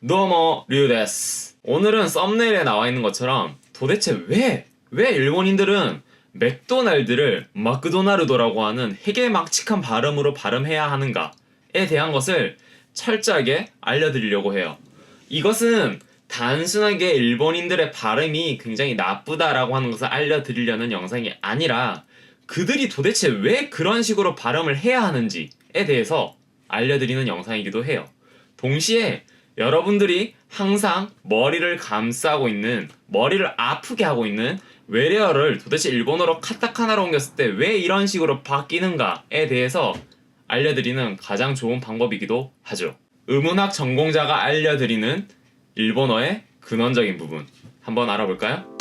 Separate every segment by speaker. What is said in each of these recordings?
Speaker 1: 도모 류데스. 오늘은 썸네일에 나와 있는 것처럼 도대체 왜 일본인들은 맥도날드를 마크도나르도라고 하는 해괴막측한 발음으로 발음해야 하는가에 대한 것을 철저하게 알려드리려고 해요. 이것은 단순하게 일본인들의 발음이 굉장히 나쁘다라고 하는 것을 알려드리려는 영상이 아니라 그들이 도대체 왜 그런 식으로 발음을 해야 하는지에 대해서 알려드리는 영상이기도 해요. 동시에 여러분들이 항상 머리를 감싸고 있는, 머리를 아프게 하고 있는 외래어를 도대체 일본어로 카타카나로 옮겼을 때 왜 이런 식으로 바뀌는가에 대해서 알려드리는 가장 좋은 방법이기도 하죠. 의문학 전공자가 알려드리는 일본어의 근원적인 부분 한번 알아볼까요?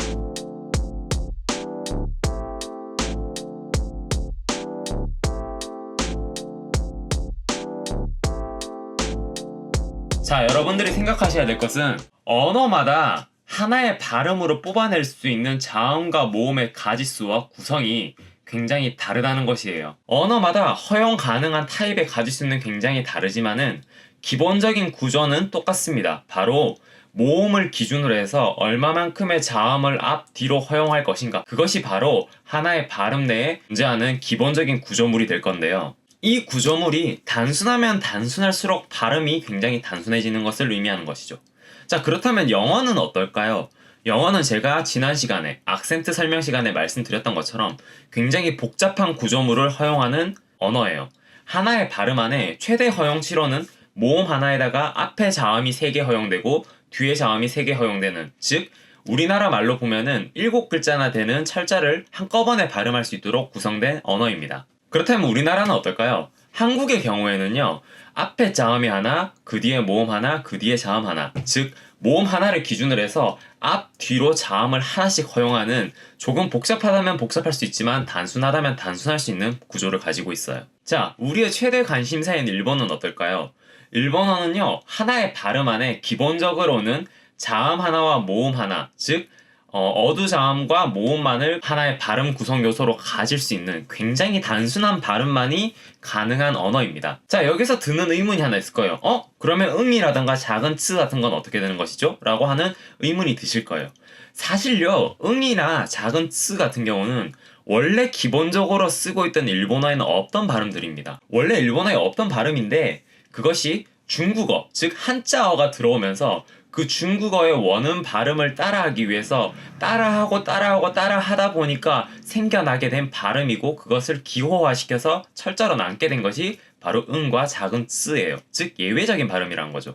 Speaker 1: 자, 여러분들이 생각하셔야 될 것은 언어마다 하나의 발음으로 뽑아낼 수 있는 자음과 모음의 가지수와 구성이 굉장히 다르다는 것이에요. 언어마다 허용 가능한 타입의 가지수는 굉장히 다르지만은 기본적인 구조는 똑같습니다. 바로 모음을 기준으로 해서 얼마만큼의 자음을 앞, 뒤로 허용할 것인가. 그것이 바로 하나의 발음 내에 존재하는 기본적인 구조물이 될 건데요. 이 구조물이 단순하면 단순할수록 발음이 굉장히 단순해지는 것을 의미하는 것이죠. 자, 그렇다면 영어는 어떨까요? 영어는 제가 지난 시간에 악센트 설명 시간에 말씀드렸던 것처럼 굉장히 복잡한 구조물을 허용하는 언어예요. 하나의 발음 안에 최대 허용치로는 모음 하나에다가 앞에 자음이 3개 허용되고 뒤에 자음이 3개 허용되는, 즉 우리나라 말로 보면은 7글자나 되는 철자를 한꺼번에 발음할 수 있도록 구성된 언어입니다. 그렇다면 우리나라는 어떨까요? 한국의 경우에는요, 앞에 자음이 하나, 그 뒤에 모음 하나, 그 뒤에 자음 하나, 즉 모음 하나를 기준으로 해서 앞, 뒤로 자음을 하나씩 허용하는 조금 복잡하다면 복잡할 수 있지만 단순하다면 단순할 수 있는 구조를 가지고 있어요. 자, 우리의 최대 관심사인 일본은 어떨까요? 일본어는요, 하나의 발음 안에 기본적으로는 자음 하나와 모음 하나, 즉 어두자음과 모음만을 하나의 발음 구성 요소로 가질 수 있는 굉장히 단순한 발음만이 가능한 언어입니다. 자, 여기서 드는 의문이 하나 있을 거예요. 그러면 응이라던가 작은 츠 같은 건 어떻게 되는 것이죠? 라고 하는 의문이 드실 거예요. 사실요, 응이나 작은 츠 같은 경우는 원래 기본적으로 쓰고 있던 일본어에는 없던 발음들입니다. 원래 일본어에 없던 발음인데 그것이 중국어, 즉 한자어가 들어오면서 그 중국어의 원음 발음을 따라하기 위해서 따라하다 보니까 생겨나게 된 발음이고 그것을 기호화시켜서 철자로 남게 된 것이 바로 응과 작은 츠예요. 즉 예외적인 발음이란 거죠.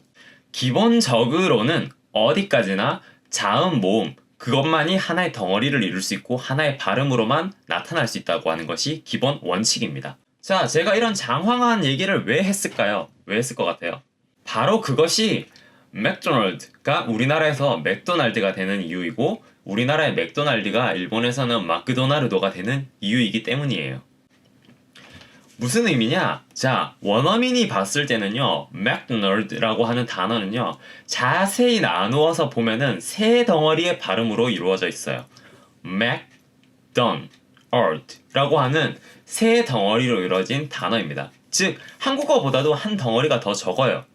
Speaker 1: 기본적으로는 어디까지나 자음, 모음 그것만이 하나의 덩어리를 이룰 수 있고 하나의 발음으로만 나타날 수 있다고 하는 것이 기본 원칙입니다. 자, 제가 이런 장황한 얘기를 왜 했을까요? 왜 했을 것 같아요? 바로 그것이 맥도날드가 우리나라에서 맥도날드가 되는 이유이고 우리나라의 맥도날드가 일본에서는 마크도나르도가 되는 이유이기 때문이에요. 무슨 의미냐? 자, 원어민이 봤을 때는요, 맥도날드라고 하는 단어는요, 자세히 나누어서 보면은 세 덩어리의 발음으로 이루어져 있어요. 맥도날드라고 하는 세 덩어리로 이루어진 단어입니다. 즉, 한국어보다도 한 덩어리가 더 적어요.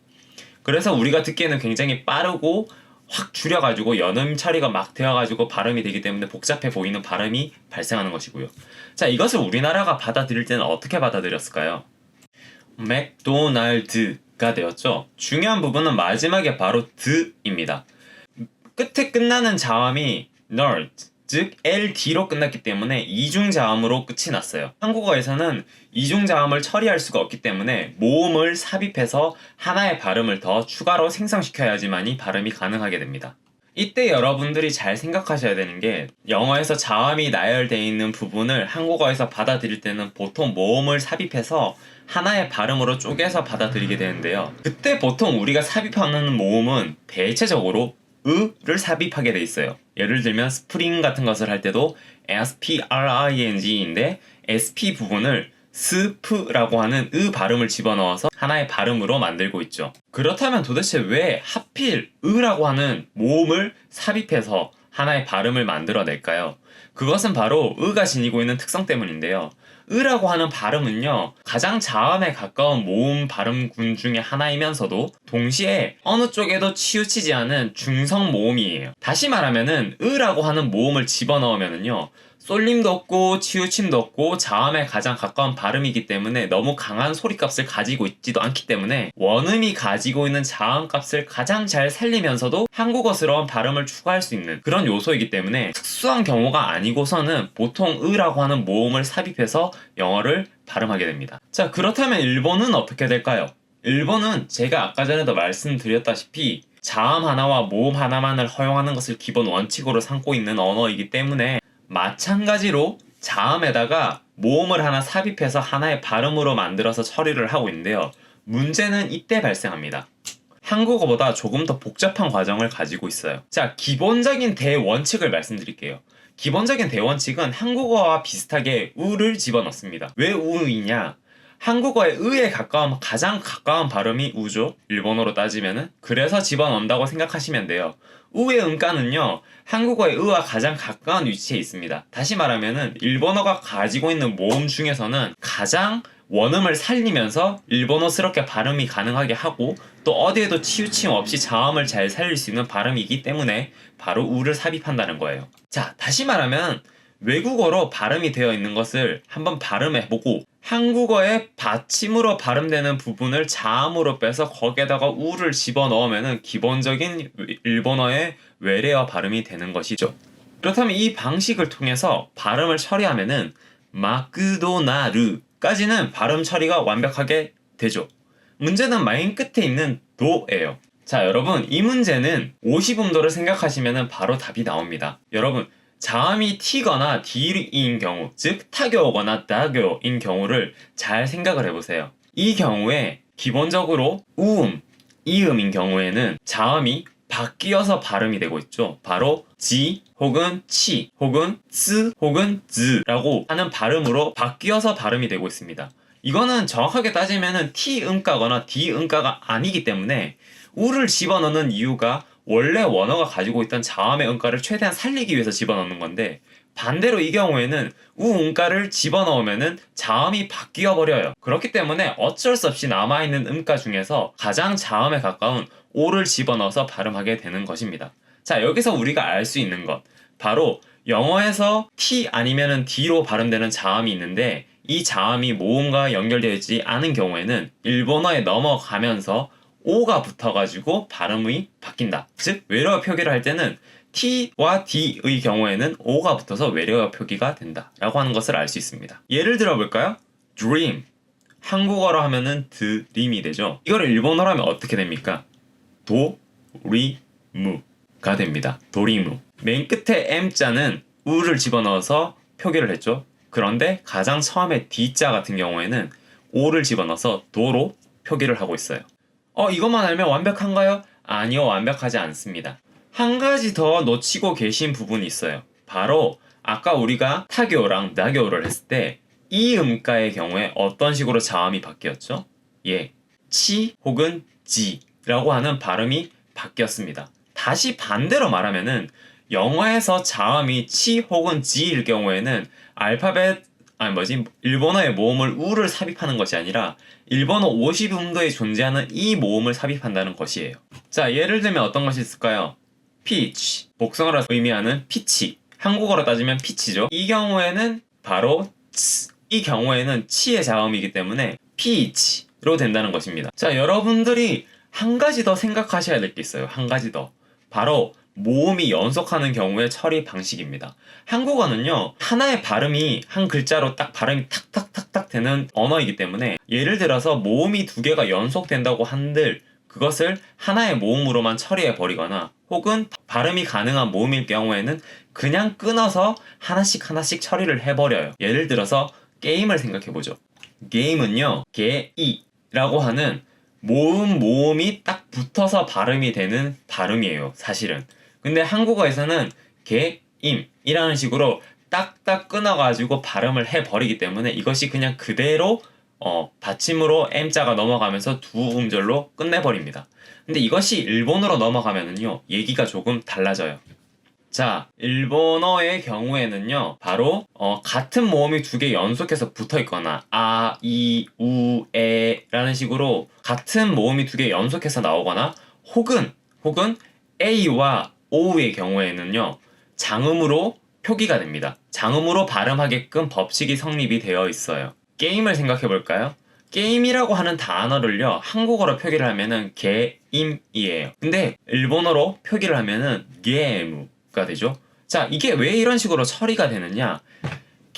Speaker 1: 그래서 우리가 듣기에는 굉장히 빠르고 확 줄여가지고 연음 처리가 막 되어가지고 발음이 되기 때문에 복잡해 보이는 발음이 발생하는 것이고요. 자, 이것을 우리나라가 받아들일 때는 어떻게 받아들였을까요? 맥도날드가 되었죠. 중요한 부분은 마지막에 바로 드입니다. 끝에 끝나는 자음이 nerd, 즉 LD로 끝났기 때문에 이중자음으로 끝이 났어요. 한국어에서는 이중자음을 처리할 수가 없기 때문에 모음을 삽입해서 하나의 발음을 더 추가로 생성시켜야지만이 발음이 가능하게 됩니다. 이때 여러분들이 잘 생각하셔야 되는 게 영어에서 자음이 나열되어 있는 부분을 한국어에서 받아들일 때는 보통 모음을 삽입해서 하나의 발음으로 쪼개서 받아들이게 되는데요. 그때 보통 우리가 삽입하는 모음은 대체적으로 으를 삽입하게 돼 있어요. 예를 들면 스프링 같은 것을 할 때도 spring인데 sp 부분을 스프라고 하는 으 발음을 집어넣어서 하나의 발음으로 만들고 있죠. 그렇다면 도대체 왜 하필 으라고 하는 모음을 삽입해서 하나의 발음을 만들어낼까요? 그것은 바로 으가 지니고 있는 특성 때문인데요. 으라고 하는 발음은요, 가장 자음에 가까운 모음 발음군 중에 하나이면서도 동시에 어느 쪽에도 치우치지 않은 중성 모음이에요. 다시 말하면은 으라고 하는 모음을 집어넣으면은요, 쏠림도 없고 치우침도 없고 자음에 가장 가까운 발음이기 때문에 너무 강한 소리값을 가지고 있지도 않기 때문에 원음이 가지고 있는 자음값을 가장 잘 살리면서도 한국어스러운 발음을 추가할 수 있는 그런 요소이기 때문에 특수한 경우가 아니고서는 보통 으라고 하는 모음을 삽입해서 영어를 발음하게 됩니다. 자, 그렇다면 일본은 어떻게 될까요? 일본은 제가 아까 전에도 말씀드렸다시피 자음 하나와 모음 하나만을 허용하는 것을 기본 원칙으로 삼고 있는 언어이기 때문에 마찬가지로 자음에다가 모음을 하나 삽입해서 하나의 발음으로 만들어서 처리를 하고 있는데요. 문제는 이때 발생합니다. 한국어보다 조금 더 복잡한 과정을 가지고 있어요. 자, 기본적인 대원칙을 말씀드릴게요. 기본적인 대원칙은 한국어와 비슷하게 우를 집어넣습니다. 왜 우이냐? 한국어의 의에 가장 가까운 발음이 우죠. 일본어로 따지면은. 그래서 집어넣는다고 생각하시면 돼요. 우의 음가는요, 한국어의 의와 가장 가까운 위치에 있습니다. 다시 말하면은 일본어가 가지고 있는 모음 중에서는 가장 원음을 살리면서 일본어스럽게 발음이 가능하게 하고 또 어디에도 치우침 없이 자음을 잘 살릴 수 있는 발음이기 때문에 바로 우를 삽입한다는 거예요. 자, 다시 말하면 외국어로 발음이 되어 있는 것을 한번 발음해보고 한국어의 받침으로 발음되는 부분을 자음으로 빼서 거기에다가 우를 집어넣으면 기본적인 일본어의 외래어 발음이 되는 것이죠. 그렇다면 이 방식을 통해서 발음을 처리하면은 마크도나르까지는 발음 처리가 완벽하게 되죠. 문제는 맨 끝에 있는 도예요. 자, 여러분, 이 문제는 50음도를 생각하시면 바로 답이 나옵니다. 여러분, 자음이 T거나 D인 경우, 즉 타교거나 다교인 경우를 잘 생각을 해보세요. 이 경우에 기본적으로 우음, 이음인 경우에는 자음이 바뀌어서 발음이 되고 있죠. 바로 지 혹은 치 혹은 스 혹은 즈라고 하는 발음으로 바뀌어서 발음이 되고 있습니다. 이거는 정확하게 따지면은 T음가거나 D음가가 아니기 때문에 우를 집어넣는 이유가 원래 원어가 가지고 있던 자음의 음가를 최대한 살리기 위해서 집어넣는 건데, 반대로 이 경우에는 우음가를 집어넣으면은 자음이 바뀌어 버려요. 그렇기 때문에 어쩔 수 없이 남아있는 음가 중에서 가장 자음에 가까운 오를 집어넣어서 발음하게 되는 것입니다. 자, 여기서 우리가 알 수 있는 것, 바로 영어에서 T 아니면은 D로 발음되는 자음이 있는데 이 자음이 모음과 연결되어 있지 않은 경우에는 일본어에 넘어가면서 O가 붙어가지고 발음이 바뀐다. 즉 외래어 표기를 할 때는 T와 D의 경우에는 O가 붙어서 외래어 표기가 된다 라고 하는 것을 알 수 있습니다. 예를 들어 볼까요? dream, 한국어로 하면은 드림이 되죠. 이거를 일본어로 하면 어떻게 됩니까? 도리무가 됩니다. 도리무. 맨 끝에 M자는 우를 집어넣어서 표기를 했죠. 그런데 가장 처음에 D자 같은 경우에는 O를 집어넣어서 도로 표기를 하고 있어요. 이것만 알면 완벽한가요? 아니요, 완벽하지 않습니다. 한 가지 더 놓치고 계신 부분이 있어요. 바로 아까 우리가 타교랑 나교를 했을 때 이 음가의 경우에 어떤 식으로 자음이 바뀌었죠? 예, 치 혹은 지라고 하는 발음이 바뀌었습니다. 다시 반대로 말하면은 영어에서 자음이 치 혹은 지일 경우에는 일본어의 모음을 우를 삽입하는 것이 아니라 일본어 50음도에 존재하는 이 모음을 삽입한다는 것이에요. 자, 예를 들면 어떤 것이 있을까요? pitch, 복숭아라 의미하는 피치, 한국어로 따지면 피치죠. 이 경우에는 바로 이 경우에는 치의 자음이기 때문에 pitch로 된다는 것입니다. 자, 여러분들이 한 가지 더 생각하셔야 될 게 있어요. 한 가지 더. 바로 모음이 연속하는 경우의 처리 방식입니다. 한국어는요, 하나의 발음이 한 글자로 딱 발음이 탁탁탁탁 되는 언어이기 때문에 예를 들어서 모음이 두 개가 연속된다고 한들 그것을 하나의 모음으로만 처리해 버리거나 혹은 발음이 가능한 모음일 경우에는 그냥 끊어서 하나씩 처리를 해버려요. 예를 들어서 게임을 생각해보죠. 게임은요, 게이라고 하는 모음이 딱 붙어서 발음이 되는 발음이에요, 사실은. 근데 한국어에서는 게임이라는 식으로 딱딱 끊어가지고 발음을 해버리기 때문에 이것이 그냥 그대로 받침으로 M자가 넘어가면서 두 음절로 끝내버립니다. 근데 이것이 일본어로 넘어가면은요, 얘기가 조금 달라져요. 자, 일본어의 경우에는요, 바로 같은 모음이 두 개 연속해서 붙어 있거나 아, 이, 우, 에라는 식으로 같은 모음이 두 개 연속해서 나오거나 혹은 A와 O의 경우에는요, 장음으로 표기가 됩니다. 장음으로 발음하게끔 법칙이 성립이 되어 있어요. 게임을 생각해 볼까요? 게임이라고 하는 단어를요, 한국어로 표기를 하면은 게임이에요. 근데 일본어로 표기를 하면은 게임가 되죠. 자, 이게 왜 이런 식으로 처리가 되느냐?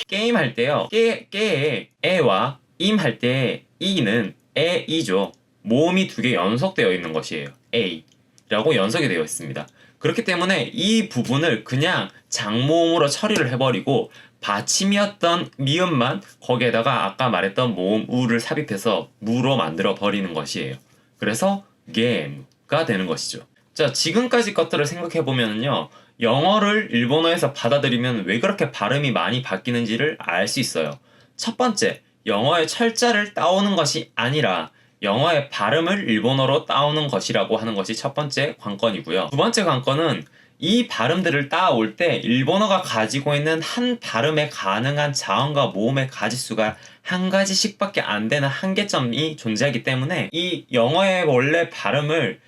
Speaker 1: 게임 할 때요, 깨에 에와 임 할 때 이는 에이죠. 모음이 두 개 연속되어 있는 것이에요. A라고 연속이 되어 있습니다. 그렇기 때문에 이 부분을 그냥 장모음으로 처리를 해버리고 받침이었던 미음만 거기에다가 아까 말했던 모음 우를 삽입해서 무로 만들어 버리는 것이에요. 그래서 게임가 되는 것이죠. 자, 지금까지 것들을 생각해 보면요, 영어를 일본어에서 받아들이면 왜 그렇게 발음이 많이 바뀌는지를 알 수 있어요. 첫 번째, 영어의 철자를 따오는 것이 아니라 영어의 발음을 일본어로 따오는 것이라고 하는 것이 첫 번째 관건이고요. 두 번째 관건은 이 발음들을 따올 때 일본어가 가지고 있는 한 발음에 가능한 자음과 모음의 가지수가 한 가지씩밖에 안 되는 한계점이 존재하기 때문에 이 영어의 원래 발음을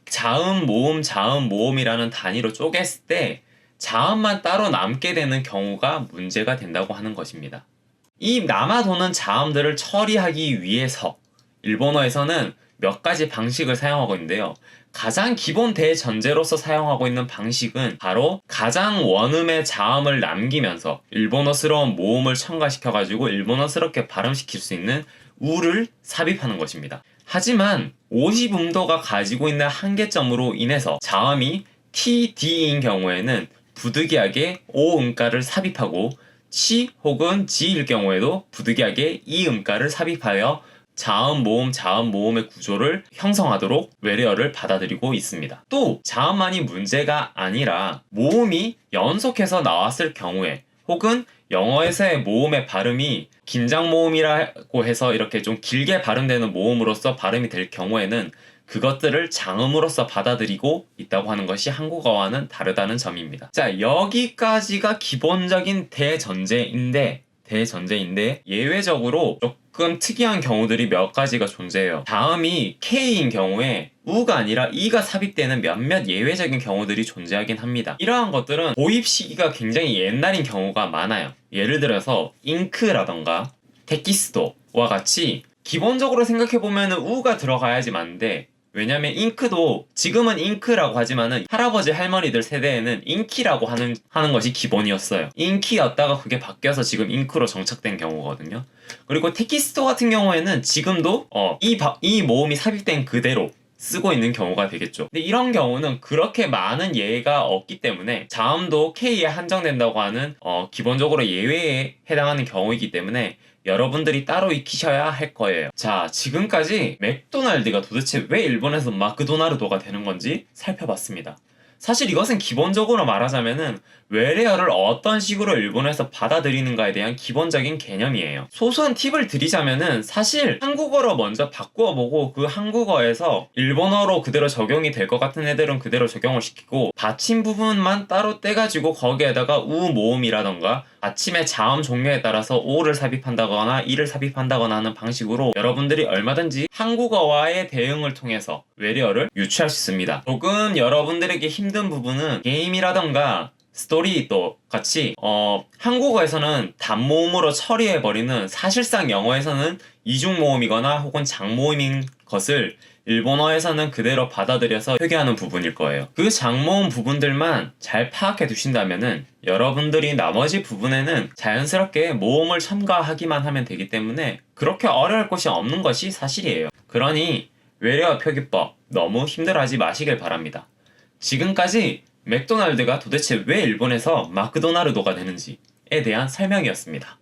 Speaker 1: 자음, 모음이라는 단위로 쪼갰을 때 자음만 따로 남게 되는 경우가 문제가 된다고 하는 것입니다. 이 남아도는 자음들을 처리하기 위해서 일본어에서는 몇 가지 방식을 사용하고 있는데요. 가장 기본 대전제로서 사용하고 있는 방식은 바로 가장 원음의 자음을 남기면서 일본어스러운 모음을 첨가시켜가지고 일본어스럽게 발음시킬 수 있는 우를 삽입하는 것입니다. 하지만 50음도가 가지고 있는 한계점으로 인해서 자음이 TD인 경우에는 부득이하게 O음가를 삽입하고 치 혹은 지일 경우에도 부득이하게 이음가를 삽입하여 자음, 모음의 구조를 형성하도록 외래어를 받아들이고 있습니다. 또 자음만이 문제가 아니라 모음이 연속해서 나왔을 경우에 혹은 영어에서의 모음의 발음이 긴장 모음이라고 해서 이렇게 좀 길게 발음되는 모음으로서 발음이 될 경우에는 그것들을 장음으로서 받아들이고 있다고 하는 것이 한국어와는 다르다는 점입니다. 자, 여기까지가 기본적인 대전제인데 예외적으로 조금 특이한 경우들이 몇 가지가 존재해요. 다음이 K인 경우에 우가 아니라 이가 삽입되는 몇몇 예외적인 경우들이 존재하긴 합니다. 이러한 것들은 도입 시기가 굉장히 옛날인 경우가 많아요. 예를 들어서 잉크라던가 텍스토와 같이 기본적으로 생각해보면 우가 들어가야지 맞는데, 왜냐면 잉크도 지금은 잉크라고 하지만은 할아버지 할머니들 세대에는 잉키라고 하는 것이 기본이었어요. 잉키였다가 그게 바뀌어서 지금 잉크로 정착된 경우거든요. 그리고 텍스토 같은 경우에는 지금도 이 모음이 삽입된 그대로 쓰고 있는 경우가 되겠죠. 근데 이런 경우는 그렇게 많은 예가 없기 때문에 자음도 K에 한정된다고 하는 기본적으로 예외에 해당하는 경우이기 때문에 여러분들이 따로 익히셔야 할 거예요. 자, 지금까지 맥도날드가 도대체 왜 일본에서 마크도나르도가 되는 건지 살펴봤습니다. 사실 이것은 기본적으로 말하자면은 외래어를 어떤 식으로 일본에서 받아들이는가에 대한 기본적인 개념이에요. 소소한 팁을 드리자면은 사실 한국어로 먼저 바꾸어보고 그 한국어에서 일본어로 그대로 적용이 될 것 같은 애들은 그대로 적용을 시키고 받침 부분만 따로 떼가지고 거기에다가 우 모음이라던가 받침의 자음 종류에 따라서 오를 삽입한다거나 이를 삽입한다거나 하는 방식으로 여러분들이 얼마든지 한국어와의 대응을 통해서 외래어를 유추할 수 있습니다. 조금 여러분들에게 힘든 부분은 게임이라던가 스토리도 같이 한국어에서는 단모음으로 처리해버리는, 사실상 영어에서는 이중모음이거나 혹은 장모음인 것을 일본어에서는 그대로 받아들여서 표기하는 부분일 거예요. 그 장모음 부분들만 잘 파악해 두신다면은 여러분들이 나머지 부분에는 자연스럽게 모음을 첨가하기만 하면 되기 때문에 그렇게 어려울 것이 없는 것이 사실이에요. 그러니 외래어 표기법 너무 힘들어하지 마시길 바랍니다. 지금까지 맥도날드가 도대체 왜 일본에서 마크도나르도가 되는지에 대한 설명이었습니다.